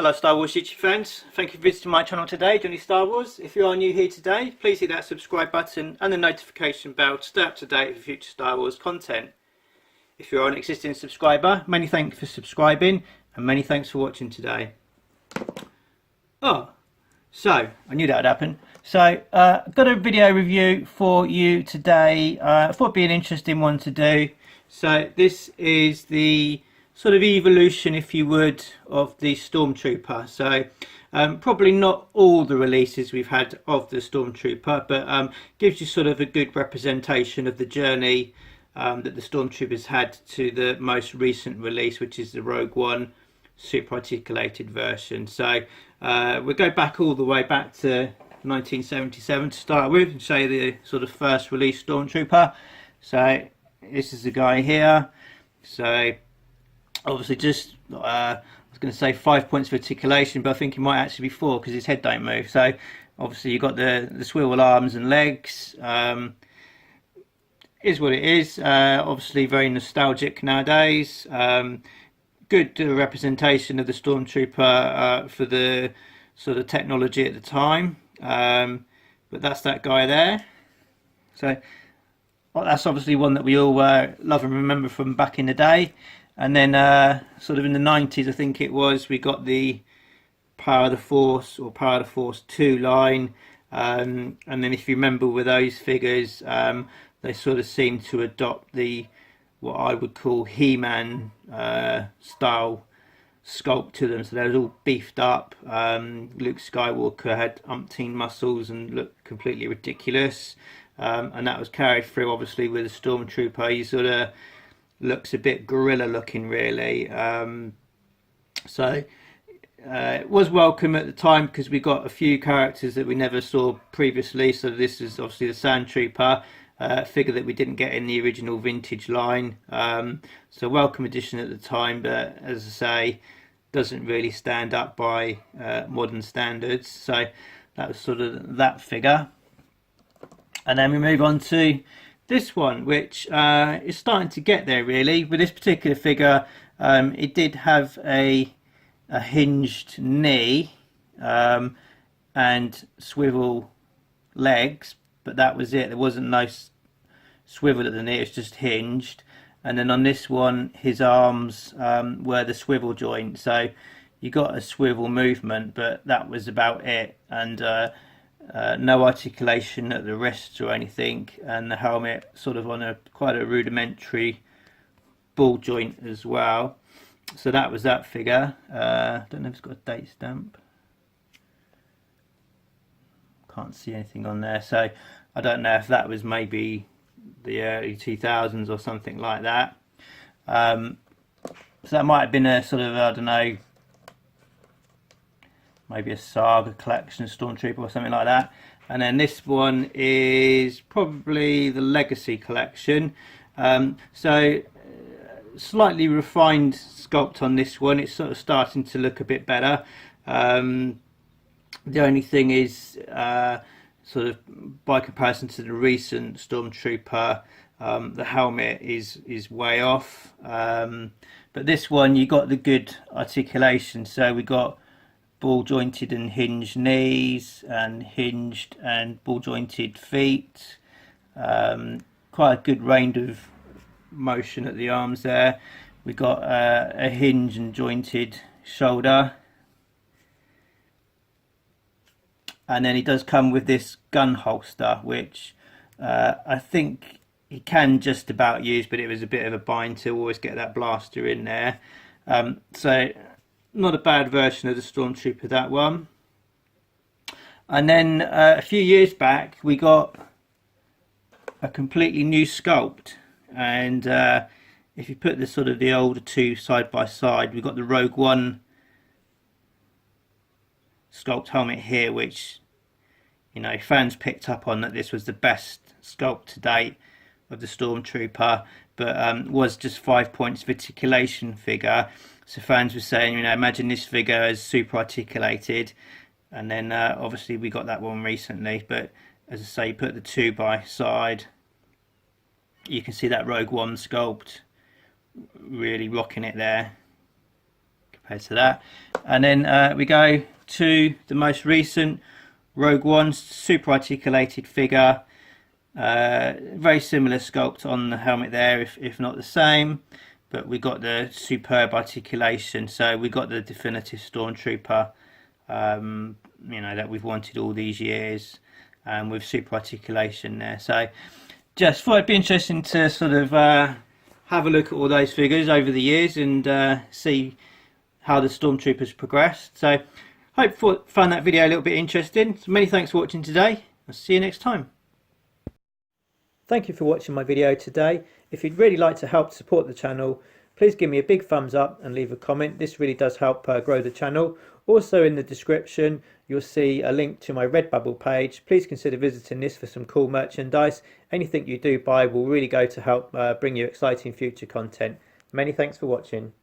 Hello Star Wars YouTube fans, thank you for visiting my channel today, Johnny Star Wars. If you are new here today, please hit that subscribe button and the notification bell to stay up to date with future Star Wars content. If you are an existing subscriber, many thanks for subscribing and many thanks for watching today. So I knew that would happen. So got a video review for you today. I thought it'd be an interesting one to do. So this is the sort of evolution, if you would, of the Stormtrooper. So probably not all the releases we've had of the Stormtrooper, but gives you sort of a good representation of the journey that the Stormtroopers had to the most recent release, which is the Rogue One super articulated version. So we'll go back all the way back to 1977 to start with and show you the sort of first release Stormtrooper. So this is the guy here. So obviously just I was going to say 5 points for articulation, but I think it might actually be 4 because his head don't move. So obviously you've got the swivel arms and legs. Is what it is. Obviously very nostalgic nowadays. Good representation of the Stormtrooper for the sort of technology at the time. But that's that guy there. So that's obviously one that we all love and remember from back in the day. And then sort of in the 90s, I think it was, we got the Power of the Force or Power of the Force 2 line. And then if you remember with those figures, they sort of seemed to adopt the what I would call He-Man style sculpt to them. So they were all beefed up. Luke Skywalker had umpteen muscles and looked completely ridiculous. And that was carried through obviously with the Stormtrooper. He sort of looks a bit gorilla looking really. So it was welcome at the time because we got a few characters that we never saw previously. So this is obviously the Sand Trooper, figure that we didn't get in the original vintage line. So welcome addition at the time, but as I say, doesn't really stand up by modern standards. So that was sort of that figure. And then we move on to this one, which is starting to get there really. With this particular figure, it did have a hinged knee and swivel legs, but that was it. There wasn't no swivel at the knee, it's just hinged. And then on this one, his arms were the swivel joint, so you got a swivel movement, but that was about it. And no articulation at the wrists or anything, and the helmet sort of on a quite a rudimentary ball joint as well. So that was that figure. Don't know if it's got a date stamp. Can't see anything on there, so I don't know if that was maybe the early 2000s or something like that. So that might have been a sort of, I don't know, maybe a Saga collection, Stormtrooper or something like that. And then this one is probably the Legacy collection. So slightly refined sculpt on this one. It's sort of starting to look a bit better. The only thing is sort of by comparison to the recent Stormtrooper, the helmet is way off. But this one you got the good articulation. So we got ball jointed and hinged knees and hinged and ball jointed feet. Quite a good range of motion at the arms there. We got a hinge and jointed shoulder, and then he does come with this gun holster, which I think he can just about use, but it was a bit of a bind to always get that blaster in there. So not a bad version of the Stormtrooper, that one. And then a few years back we got a completely new sculpt, and if you put the sort of the older two side by side, we've got the Rogue One sculpt helmet here, which, you know, fans picked up on that this was the best sculpt to date of the Stormtrooper, but was just 5 points of articulation figure. So fans were saying, you know, imagine this figure as super articulated. And then obviously we got that one recently, but as I say, you put the two by side, you can see that Rogue One sculpt really rocking it there compared to that. And then we go to the most recent Rogue One super articulated figure. Very similar sculpt on the helmet there, if not the same, but we got the superb articulation. So we got the definitive Stormtrooper, you know, that we've wanted all these years, with super articulation there. So just thought it'd be interesting to sort of have a look at all those figures over the years and see how the Stormtroopers progressed. So hope you found that video a little bit interesting. So many thanks for watching today. I'll see you next time. Thank you for watching my video today. If you'd really like to help support the channel, please give me a big thumbs up and leave a comment. This really does help grow the channel. Also in the description you'll see a link to my Redbubble page. Please consider visiting this for some cool merchandise. Anything you do buy will really go to help bring you exciting future content. Many thanks for watching.